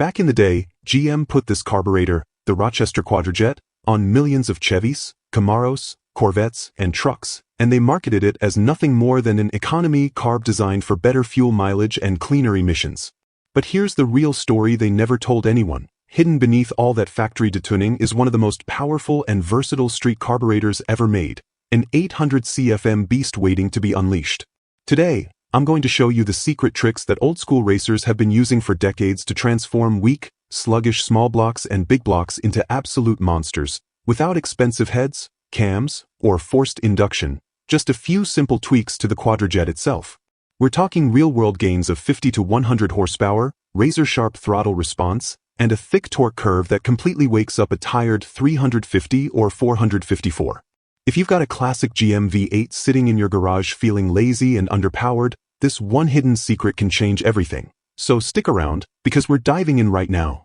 Back in the day, GM put this carburetor, the Rochester Quadrajet, on millions of Chevys, Camaros, Corvettes, and trucks, and they marketed it as nothing more than an economy carb designed for better fuel mileage and cleaner emissions. But here's the real story they never told anyone. Hidden beneath all that factory detuning is one of the most powerful and versatile street carburetors ever made, an 800 CFM beast waiting to be unleashed. Today, I'm going to show you the secret tricks that old-school racers have been using for decades to transform weak, sluggish small blocks and big blocks into absolute monsters, without expensive heads, cams, or forced induction, just a few simple tweaks to the Quadrajet itself. We're talking real-world gains of 50 to 100 horsepower, razor-sharp throttle response, and a thick torque curve that completely wakes up a tired 350 or 454. If you've got a classic GM V8 sitting in your garage feeling lazy and underpowered, this one hidden secret can change everything. So stick around, because we're diving in right now.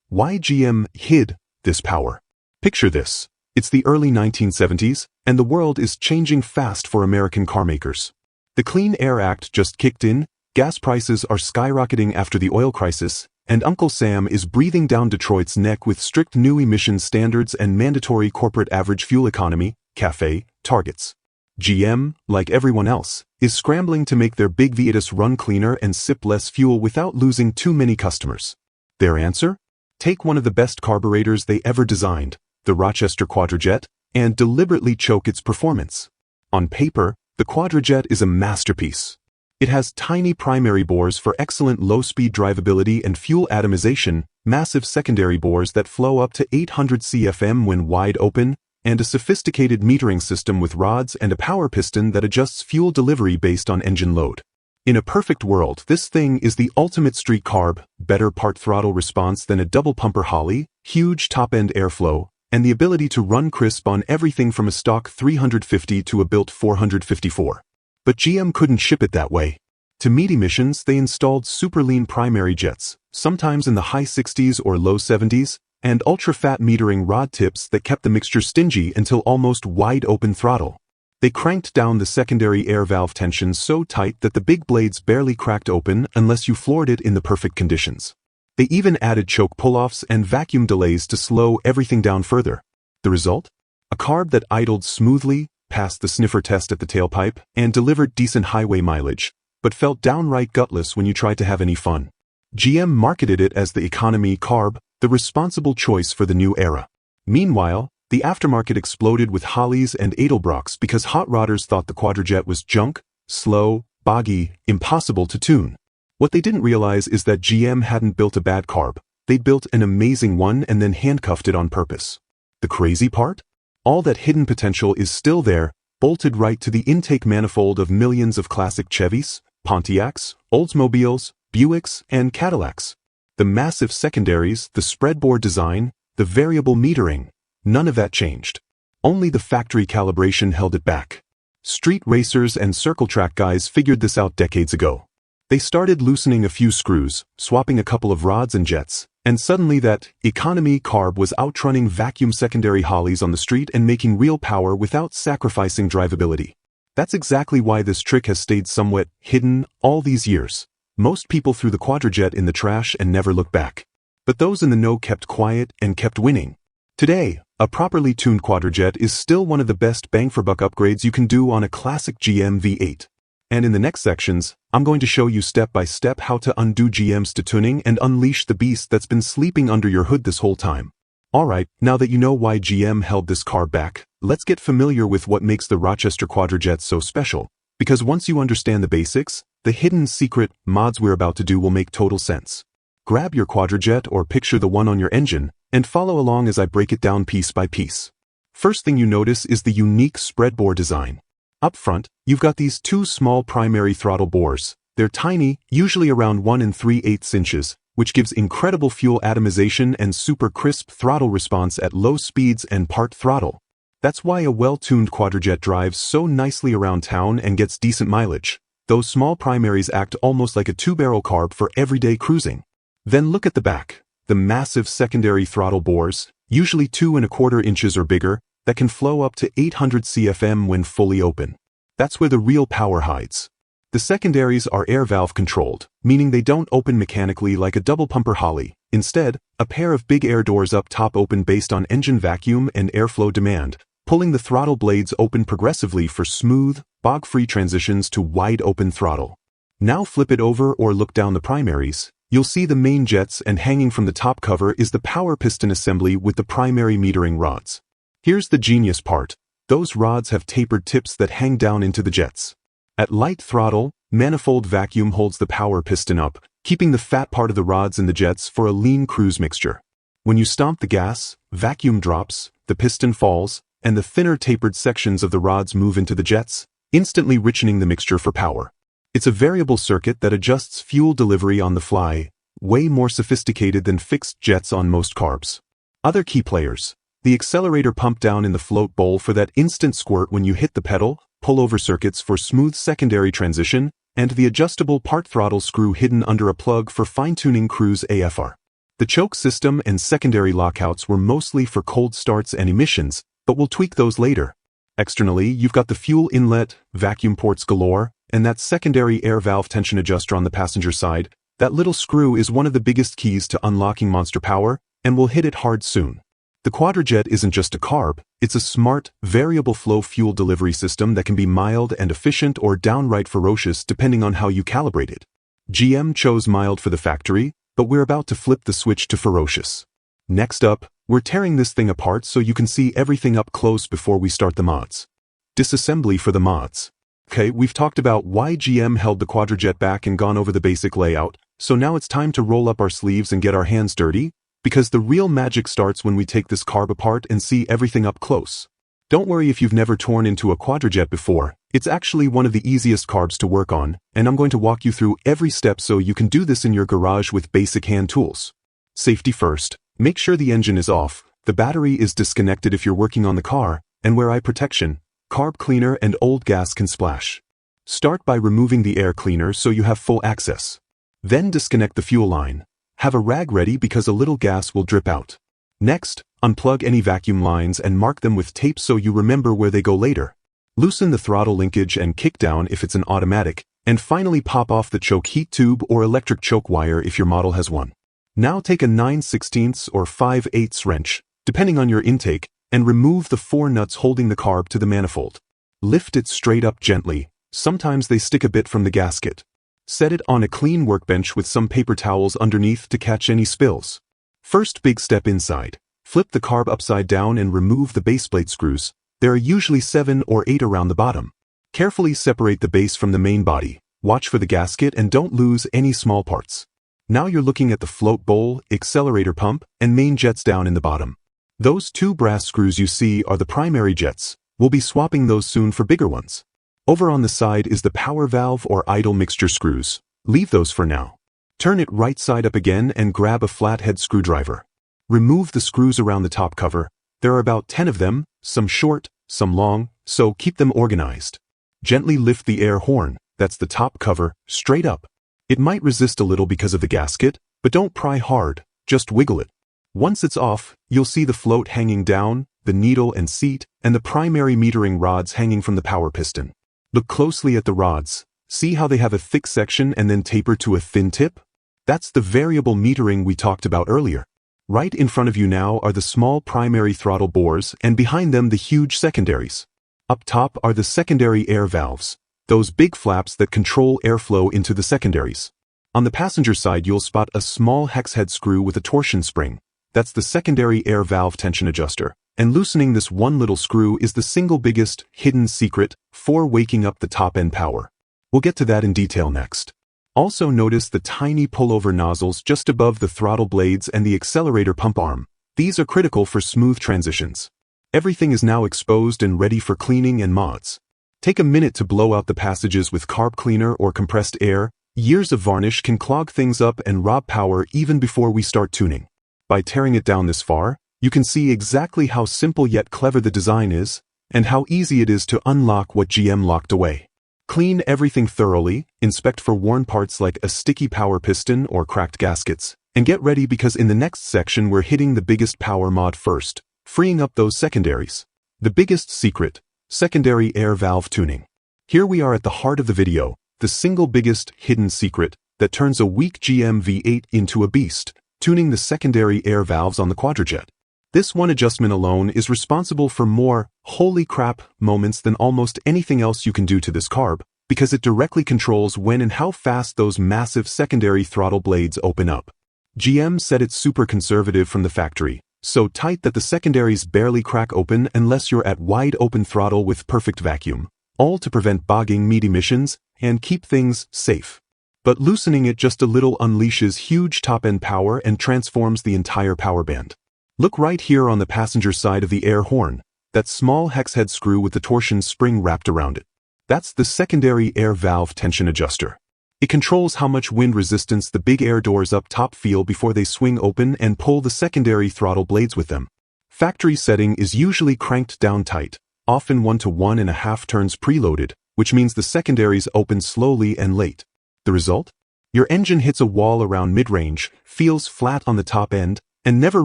Why GM hid this power? Picture this. It's the early 1970s, and the world is changing fast for American carmakers. The Clean Air Act just kicked in, gas prices are skyrocketing after the oil crisis, and Uncle Sam is breathing down Detroit's neck with strict new emission standards and mandatory corporate average fuel economy, CAFE, targets. GM, like everyone else, is scrambling to make their big V8s run cleaner and sip less fuel without losing too many customers. Their answer? Take one of the best carburetors they ever designed, the Rochester Quadrajet, and deliberately choke its performance. On paper, the Quadrajet is a masterpiece. It has tiny primary bores for excellent low-speed drivability and fuel atomization, massive secondary bores that flow up to 800 CFM when wide open, and a sophisticated metering system with rods and a power piston that adjusts fuel delivery based on engine load. In a perfect world, this thing is the ultimate street carb, better part throttle response than a double-pumper Holley, huge top-end airflow, and the ability to run crisp on everything from a stock 350 to a built 454. But GM couldn't ship it that way. To meet emissions, they installed super lean primary jets, sometimes in the high 60s or low 70s, and ultra-fat metering rod tips that kept the mixture stingy until almost wide-open throttle. They cranked down the secondary air valve tension so tight that the big blades barely cracked open unless you floored it in the perfect conditions. They even added choke pull-offs and vacuum delays to slow everything down further. The result? A carb that idled smoothly, passed the sniffer test at the tailpipe, and delivered decent highway mileage, but felt downright gutless when you tried to have any fun. GM marketed it as the economy carb, the responsible choice for the new era. Meanwhile, the aftermarket exploded with Holleys and Edelbrocks because hot rodders thought the Quadrajet was junk, slow, boggy, impossible to tune. What they didn't realize is that GM hadn't built a bad carb. They built an amazing one and then handcuffed it on purpose. The crazy part? All that hidden potential is still there, bolted right to the intake manifold of millions of classic Chevys, Pontiacs, Oldsmobiles, Buicks, and Cadillacs. The massive secondaries, the spreadboard design, the variable metering, none of that changed. Only the factory calibration held it back. Street racers and circle track guys figured this out decades ago. They started loosening a few screws, swapping a couple of rods and jets, and suddenly that economy carb was outrunning vacuum secondary Holleys on the street and making real power without sacrificing drivability. That's exactly why this trick has stayed somewhat hidden all these years. Most people threw the Quadrajet in the trash and never looked back. But those in the know kept quiet and kept winning. Today, a properly tuned Quadrajet is still one of the best bang-for-buck upgrades you can do on a classic GM V8. And in the next sections, I'm going to show you step-by-step how to undo GM's detuning and unleash the beast that's been sleeping under your hood this whole time. Alright, now that you know why GM held this car back, let's get familiar with what makes the Rochester Quadrajet so special. Because once you understand the basics, the hidden secret mods we're about to do will make total sense. Grab your Quadrajet or picture the one on your engine, and follow along as I break it down piece by piece. First thing you notice is the unique spreadbore design. Up front, you've got these two small primary throttle bores. They're tiny, usually around 1 3/8 inches, which gives incredible fuel atomization and super crisp throttle response at low speeds and part throttle. That's why a well-tuned Quadrajet drives so nicely around town and gets decent mileage. Those small primaries act almost like a two-barrel carb for everyday cruising. Then look at the back. The massive secondary throttle bores, usually 2 1/4 inches or bigger, that can flow up to 800 CFM when fully open. That's where the real power hides. The secondaries are air valve controlled, meaning they don't open mechanically like a double pumper Holley. Instead, a pair of big air doors up top open based on engine vacuum and airflow demand, pulling the throttle blades open progressively for smooth, bog-free transitions to wide-open throttle. Now flip it over or look down the primaries. You'll see the main jets, and hanging from the top cover is the power piston assembly with the primary metering rods. Here's the genius part. Those rods have tapered tips that hang down into the jets. At light throttle, manifold vacuum holds the power piston up, keeping the fat part of the rods in the jets for a lean cruise mixture. When you stomp the gas, vacuum drops, the piston falls, and the thinner tapered sections of the rods move into the jets, instantly richening the mixture for power. It's a variable circuit that adjusts fuel delivery on the fly, way more sophisticated than fixed jets on most carbs. Other key players: the accelerator pump down in the float bowl for that instant squirt when you hit the pedal, pullover circuits for smooth secondary transition, and the adjustable part throttle screw hidden under a plug for fine-tuning cruise AFR. The choke system and secondary lockouts were mostly for cold starts and emissions, but we'll tweak those later. Externally, you've got the fuel inlet, vacuum ports galore, and that secondary air valve tension adjuster on the passenger side. That little screw is one of the biggest keys to unlocking monster power, and we'll hit it hard soon. The Quadrajet isn't just a carb, it's a smart, variable flow fuel delivery system that can be mild and efficient or downright ferocious depending on how you calibrate it. GM chose mild for the factory, but we're about to flip the switch to ferocious. Next up, we're tearing this thing apart so you can see everything up close before we start the mods. Disassembly for the mods. Okay, we've talked about why GM held the Quadrajet back and gone over the basic layout, so now it's time to roll up our sleeves and get our hands dirty, because the real magic starts when we take this carb apart and see everything up close. Don't worry if you've never torn into a Quadrajet before, it's actually one of the easiest carbs to work on, and I'm going to walk you through every step so you can do this in your garage with basic hand tools. Safety first, make sure the engine is off, the battery is disconnected if you're working on the car, and wear eye protection. Carb cleaner and old gas can splash. Start by removing the air cleaner so you have full access. Then disconnect the fuel line. Have a rag ready because a little gas will drip out. Next, unplug any vacuum lines and mark them with tape so you remember where they go later. Loosen the throttle linkage and kick down if it's an automatic, and finally pop off the choke heat tube or electric choke wire if your model has one. Now take a 9/16 or 5/8 wrench, depending on your intake, and remove the 4 nuts holding the carb to the manifold. Lift it straight up gently, sometimes they stick a bit from the gasket. Set it on a clean workbench with some paper towels underneath to catch any spills. First big step inside. Flip the carb upside down and remove the base plate screws. There are usually 7 or 8 around the bottom. Carefully separate the base from the main body. Watch for the gasket and don't lose any small parts. Now you're looking at the float bowl, accelerator pump, and main jets down in the bottom. Those 2 brass screws you see are the primary jets. We'll be swapping those soon for bigger ones. Over on the side is the power valve or idle mixture screws. Leave those for now. Turn it right side up again and grab a flathead screwdriver. Remove the screws around the top cover. There are about 10 of them, some short, some long, so keep them organized. Gently lift the air horn, that's the top cover, straight up. It might resist a little because of the gasket, but don't pry hard, just wiggle it. Once it's off, you'll see the float hanging down, the needle and seat, and the primary metering rods hanging from the power piston. Look closely at the rods. See how they have a thick section and then taper to a thin tip? That's the variable metering we talked about earlier. Right in front of you now are the small primary throttle bores and behind them the huge secondaries. Up top are the secondary air valves, those big flaps that control airflow into the secondaries. On the passenger side you'll spot a small hex head screw with a torsion spring. That's the secondary air valve tension adjuster. And loosening this one little screw is the single biggest, hidden secret for waking up the top-end power. We'll get to that in detail next. Also notice the tiny pullover nozzles just above the throttle blades and the accelerator pump arm. These are critical for smooth transitions. Everything is now exposed and ready for cleaning and mods. Take a minute to blow out the passages with carb cleaner or compressed air. Years of varnish can clog things up and rob power even before we start tuning. By tearing it down this far, you can see exactly how simple yet clever the design is, and how easy it is to unlock what GM locked away. Clean everything thoroughly, inspect for worn parts like a sticky power piston or cracked gaskets, and get ready because in the next section we're hitting the biggest power mod first, freeing up those secondaries. The biggest secret, secondary air valve tuning. Here we are at the heart of the video, the single biggest hidden secret that turns a weak GM V8 into a beast. tuning the secondary air valves on the Quadrajet. This one adjustment alone is responsible for more holy crap moments than almost anything else you can do to this carb, because it directly controls when and how fast those massive secondary throttle blades open up. GM said it's super conservative from the factory, so tight that the secondaries barely crack open unless you're at wide open throttle with perfect vacuum, all to prevent bogging meat emissions and keep things safe. But loosening it just a little unleashes huge top-end power and transforms the entire power band. Look right here on the passenger side of the air horn, that small hex head screw with the torsion spring wrapped around it. That's the secondary air valve tension adjuster. It controls how much wind resistance the big air doors up top feel before they swing open and pull the secondary throttle blades with them. Factory setting is usually cranked down tight, often 1 to 1.5 turns preloaded, which means the secondaries open slowly and late. The result? Your engine hits a wall around mid-range, feels flat on the top end, and never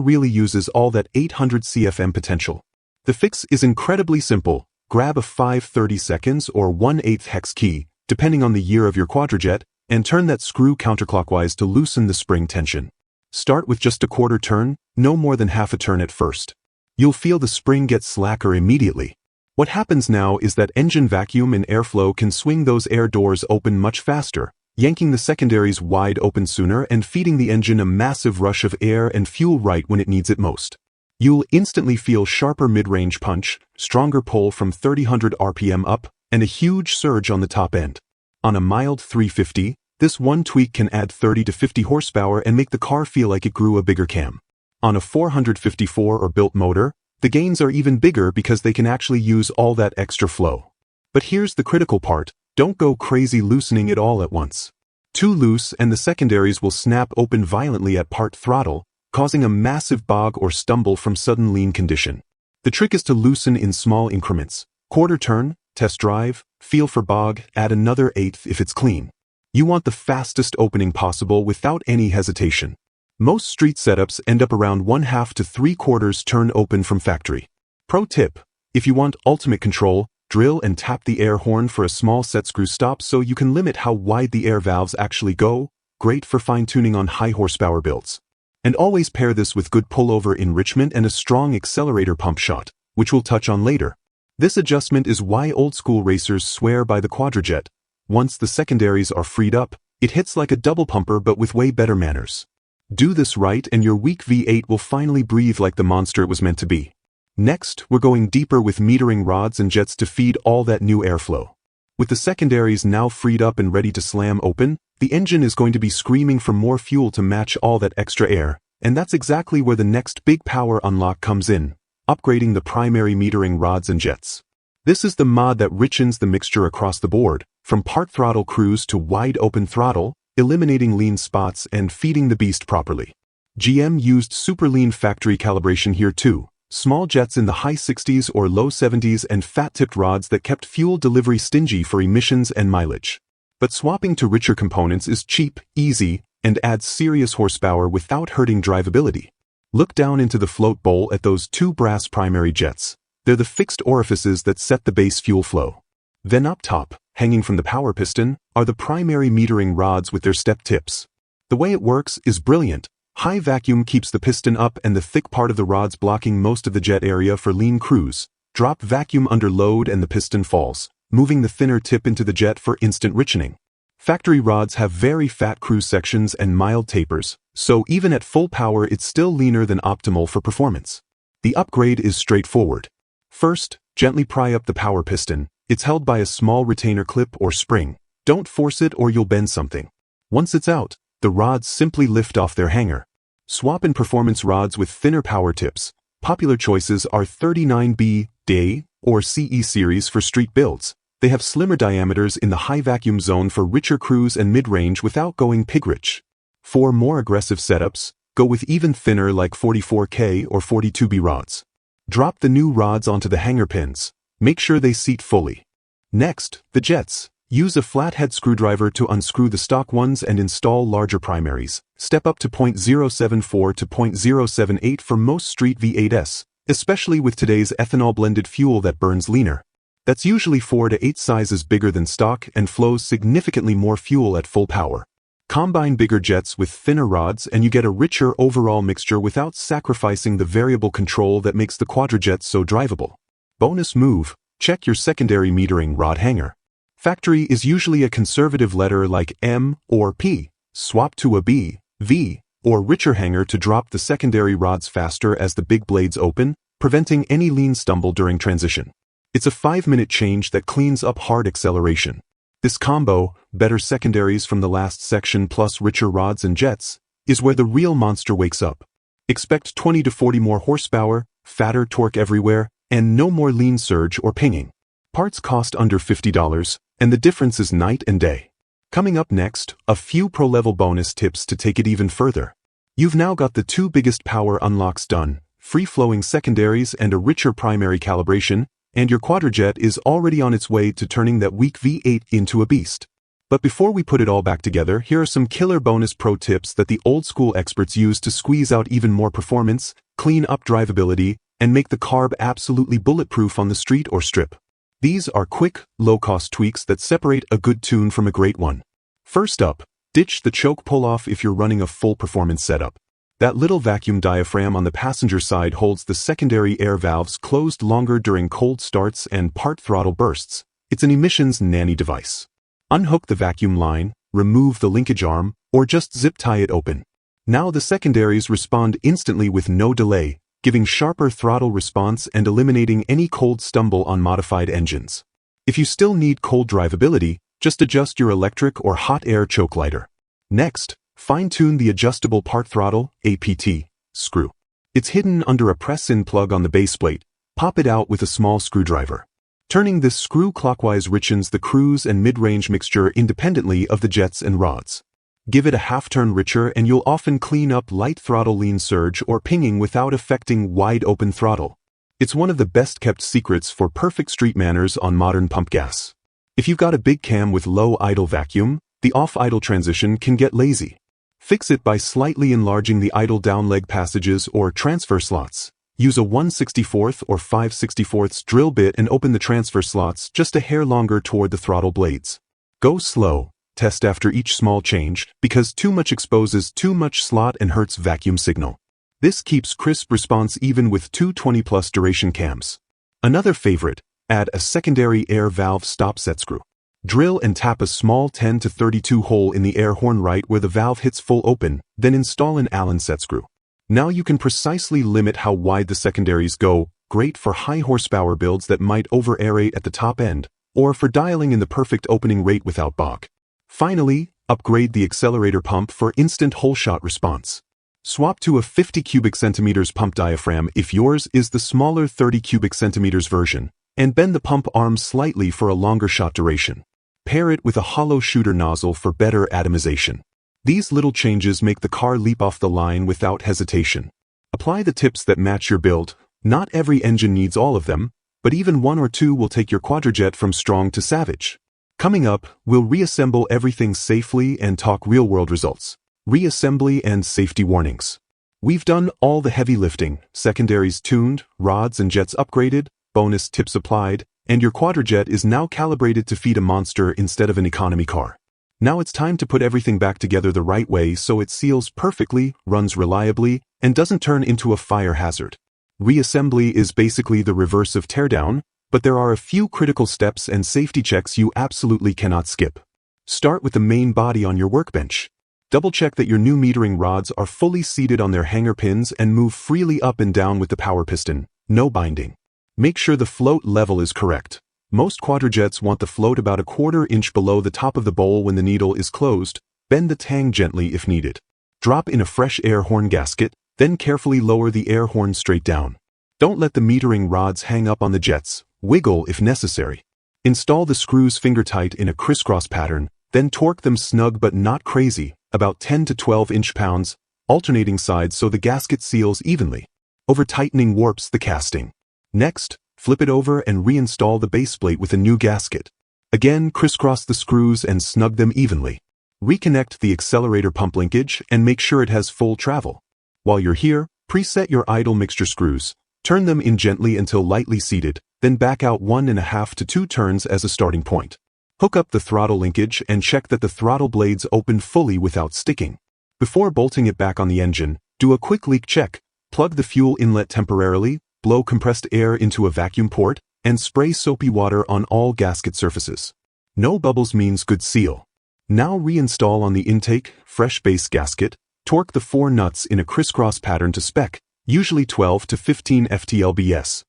really uses all that 800 CFM potential. The fix is incredibly simple. Grab a 5/30 seconds or 1/8 hex key, depending on the year of your Quadrajet, and turn that screw counterclockwise to loosen the spring tension. Start with just a quarter turn, no more than half a turn at first. You'll feel the spring get slacker immediately. What happens now is that engine vacuum and airflow can swing those air doors open much faster, yanking the secondaries wide open sooner and feeding the engine a massive rush of air and fuel right when it needs it most. You'll instantly feel sharper mid-range punch, stronger pull from 3,000 RPM up, and a huge surge on the top end. On a mild 350, this one tweak can add 30 to 50 horsepower and make the car feel like it grew a bigger cam. On a 454 or built motor, the gains are even bigger because they can actually use all that extra flow. But here's the critical part. Don't go crazy loosening it all at once. Too loose and the secondaries will snap open violently at part throttle, causing a massive bog or stumble from sudden lean condition. The trick is to loosen in small increments. Quarter turn, test drive, feel for bog, add another 1/8 if it's clean. You want the fastest opening possible without any hesitation. Most street setups end up around 1/2 to 3/4 turn open from factory. Pro tip: if you want ultimate control, drill and tap the air horn for a small set screw stop so you can limit how wide the air valves actually go. Great for fine-tuning on high horsepower builds. And always pair this with good pullover enrichment and a strong accelerator pump shot, which we'll touch on later. This adjustment is why old-school racers swear by the Quadrajet. Once the secondaries are freed up, it hits like a double pumper but with way better manners. Do this right and your weak V8 will finally breathe like the monster it was meant to be. Next, we're going deeper with metering rods and jets to feed all that new airflow. With the secondaries now freed up and ready to slam open, the engine is going to be screaming for more fuel to match all that extra air, and that's exactly where the next big power unlock comes in, upgrading the primary metering rods and jets. This is the mod that richens the mixture across the board, from part throttle cruise to wide open throttle, eliminating lean spots and feeding the beast properly. GM used super lean factory calibration here too. Small jets in the high 60s or low 70s and fat-tipped rods that kept fuel delivery stingy for emissions and mileage. But swapping to richer components is cheap, easy, and adds serious horsepower without hurting drivability. Look down into the float bowl at those two brass primary jets. They're the fixed orifices that set the base fuel flow. Then up top, hanging from the power piston, are the primary metering rods with their step tips. The way it works is brilliant. High vacuum keeps the piston up and the thick part of the rods blocking most of the jet area for lean cruise. Drop vacuum under load and the piston falls, moving the thinner tip into the jet for instant richening. Factory rods have very fat cruise sections and mild tapers, so even at full power it's still leaner than optimal for performance. The upgrade is straightforward. First, gently pry up the power piston. It's held by a small retainer clip or spring. Don't force it or you'll bend something. Once it's out, the rods simply lift off their hanger. Swap in performance rods with thinner power tips. Popular choices are 39B, Day, or CE series for street builds. They have slimmer diameters in the high vacuum zone for richer cruise and mid-range without going pig-rich. For more aggressive setups, go with even thinner like 44K or 42B rods. Drop the new rods onto the hanger pins. Make sure they seat fully. Next, the jets. Use a flathead screwdriver to unscrew the stock ones and install larger primaries. Step up to 0.074 to 0.078 for most street V8s, especially with today's ethanol-blended fuel that burns leaner. That's usually 4 to 8 sizes bigger than stock and flows significantly more fuel at full power. Combine bigger jets with thinner rods and you get a richer overall mixture without sacrificing the variable control that makes the Quadrajet so drivable. Bonus move, check your secondary metering rod hanger. Factory is usually a conservative letter like M or P. Swap to a B, V, or richer hanger to drop the secondary rods faster as the big blades open, preventing any lean stumble during transition. It's a 5-minute change that cleans up hard acceleration. This combo, better secondaries from the last section plus richer rods and jets, is where the real monster wakes up. Expect 20 to 40 more horsepower, fatter torque everywhere, and no more lean surge or pinging. Parts cost under $50, and the difference is night and day. Coming up next, a few pro-level bonus tips to take it even further. You've now got the 2 biggest power unlocks done, free-flowing secondaries and a richer primary calibration, and your Quadrajet is already on its way to turning that weak V8 into a beast. But before we put it all back together, here are some killer bonus pro tips that the old-school experts use to squeeze out even more performance, clean up drivability, and make the carb absolutely bulletproof on the street or strip. These are quick, low-cost tweaks that separate a good tune from a great one. First up, ditch the choke pull-off if you're running a full performance setup. That little vacuum diaphragm on the passenger side holds the secondary air valves closed longer during cold starts and part throttle bursts. It's an emissions nanny device. Unhook the vacuum line, remove the linkage arm, or just zip tie it open. Now the secondaries respond instantly with no delay, giving sharper throttle response and eliminating any cold stumble on modified engines. If you still need cold drivability, just adjust your electric or hot air choke lighter. Next, fine-tune the adjustable part throttle (APT) screw. It's hidden under a press-in plug on the base plate. Pop it out with a small screwdriver. Turning this screw clockwise richens the cruise and mid-range mixture independently of the jets and rods. Give it a half-turn richer and you'll often clean up light throttle lean surge or pinging without affecting wide-open throttle. It's one of the best-kept secrets for perfect street manners on modern pump gas. If you've got a big cam with low idle vacuum, the off-idle transition can get lazy. Fix it by slightly enlarging the idle down leg passages or transfer slots. Use a 1/64 or 5/64 drill bit and open the transfer slots just a hair longer toward the throttle blades. Go slow. Test after each small change, because too much exposes too much slot and hurts vacuum signal. This keeps crisp response even with 220+ duration cams. Another favorite, add a secondary air valve stop set screw. Drill and tap a small 10 to 32 hole in the air horn right where the valve hits full open, then install an Allen set screw. Now you can precisely limit how wide the secondaries go, great for high horsepower builds that might over-aerate at the top end, or for dialing in the perfect opening rate without balk. Finally, upgrade the accelerator pump for instant whole shot response. Swap to a 50 cubic centimeters pump diaphragm if yours is the smaller 30 cubic centimeters version, and bend the pump arm slightly for a longer shot duration. Pair it with a hollow shooter nozzle for better atomization. These little changes make the car leap off the line without hesitation. Apply the tips that match your build. Not every engine needs all of them, but even 1 or 2 will take your Quadrajet from strong to savage. Coming up, we'll reassemble everything safely and talk real-world results. Reassembly and safety warnings. We've done all the heavy lifting, secondaries tuned, rods and jets upgraded, bonus tips applied, and your Quadrajet is now calibrated to feed a monster instead of an economy car. Now it's time to put everything back together the right way so it seals perfectly, runs reliably, and doesn't turn into a fire hazard. Reassembly is basically the reverse of teardown, but there are a few critical steps and safety checks you absolutely cannot skip. Start with the main body on your workbench. Double-check that your new metering rods are fully seated on their hanger pins and move freely up and down with the power piston, no binding. Make sure the float level is correct. Most Quadrajets want the float about a 1/4 inch below the top of the bowl when the needle is closed. Bend the tang gently if needed. Drop in a fresh air horn gasket, then carefully lower the air horn straight down. Don't let the metering rods hang up on the jets. Wiggle if necessary. Install the screws finger tight in a crisscross pattern, then torque them snug but not crazy, about 10 to 12 inch-pounds, alternating sides so the gasket seals evenly. Over-tightening warps the casting. Next, flip it over and reinstall the base plate with a new gasket. Again, crisscross the screws and snug them evenly. Reconnect the accelerator pump linkage and make sure it has full travel. While you're here, preset your idle mixture screws. Turn them in gently until lightly seated, then back out 1.5 to 2 turns as a starting point. Hook up the throttle linkage and check that the throttle blades open fully without sticking. Before bolting it back on the engine, do a quick leak check. Plug the fuel inlet temporarily, blow compressed air into a vacuum port, and spray soapy water on all gasket surfaces. No bubbles means good seal. Now reinstall on the intake, fresh base gasket, torque the 4 nuts in a crisscross pattern to spec, usually 12 to 15 ft-lbs.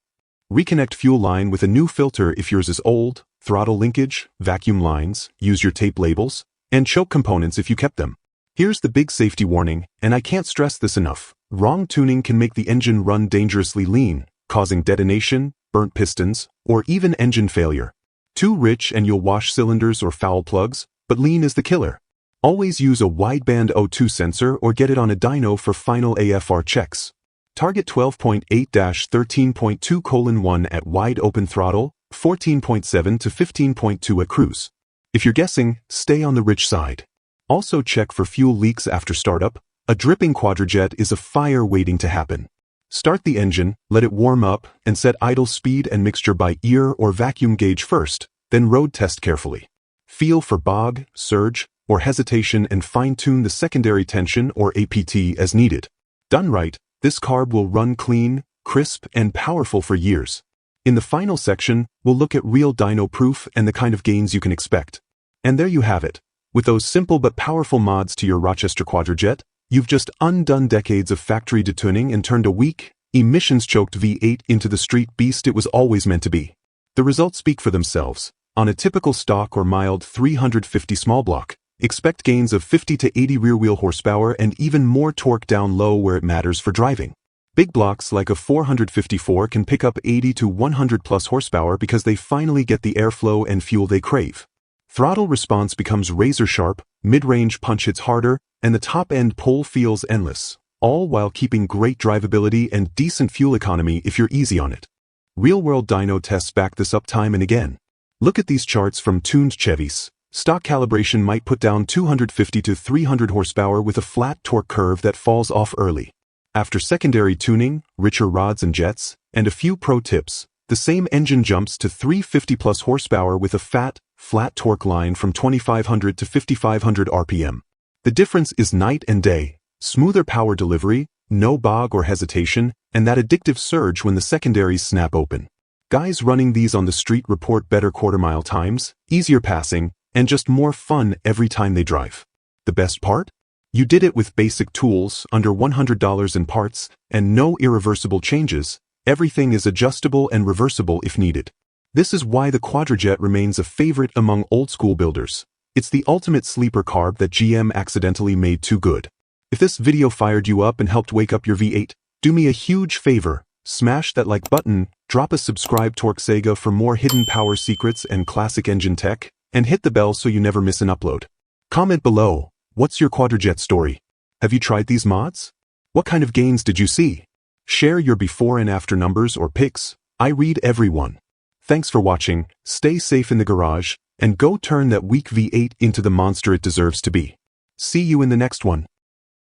Reconnect fuel line with a new filter if yours is old, throttle linkage, vacuum lines, use your tape labels, and choke components if you kept them. Here's the big safety warning, and I can't stress this enough. Wrong tuning can make the engine run dangerously lean, causing detonation, burnt pistons, or even engine failure. Too rich and you'll wash cylinders or foul plugs, but lean is the killer. Always use a wideband O2 sensor or get it on a dyno for final AFR checks. Target 12.8-13.2:1 at wide open throttle, 14.7 to 15.2 at cruise. If you're guessing, stay on the rich side. Also check for fuel leaks after startup. A dripping Quadrajet is a fire waiting to happen. Start the engine, let it warm up, and set idle speed and mixture by ear or vacuum gauge first, then road test carefully. Feel for bog, surge, or hesitation and fine-tune the secondary tension or APT as needed. Done right, this carb will run clean, crisp, and powerful for years. In the final section, we'll look at real dyno proof and the kind of gains you can expect. And there you have it. With those simple but powerful mods to your Rochester Quadrajet, you've just undone decades of factory detuning and turned a weak, emissions-choked V8 into the street beast it was always meant to be. The results speak for themselves. On a typical stock or mild 350 small block, expect gains of 50 to 80 rear-wheel horsepower and even more torque down low where it matters for driving. Big blocks like a 454 can pick up 80 to 100 plus horsepower because they finally get the airflow and fuel they crave. Throttle response becomes razor-sharp, mid-range punch hits harder, and the top-end pull feels endless, all while keeping great drivability and decent fuel economy if you're easy on it. Real-world dyno tests back this up time and again. Look at these charts from tuned Chevys. Stock calibration might put down 250 to 300 horsepower with a flat torque curve that falls off early. After secondary tuning, richer rods and jets, and a few pro tips, the same engine jumps to 350 plus horsepower with a fat, flat torque line from 2500 to 5500 RPM. The difference is night and day. Smoother power delivery, no bog or hesitation, and that addictive surge when the secondaries snap open. Guys running these on the street report better quarter-mile times, easier passing, and just more fun every time they drive. The best part? You did it with basic tools, under $100 in parts, and no irreversible changes. Everything is adjustable and reversible if needed. This is why the Quadrajet remains a favorite among old-school builders. It's the ultimate sleeper carb that GM accidentally made too good. If this video fired you up and helped wake up your V8, do me a huge favor. Smash that like button, drop a subscribe Torque Sega for more hidden power secrets and classic engine tech, and hit the bell so you never miss an upload. Comment below, what's your Quadrajet story? Have you tried these mods? What kind of gains did you see? Share your before and after numbers or pics. I read every one. Thanks for watching, stay safe in the garage, and go turn that weak V8 into the monster it deserves to be. See you in the next one.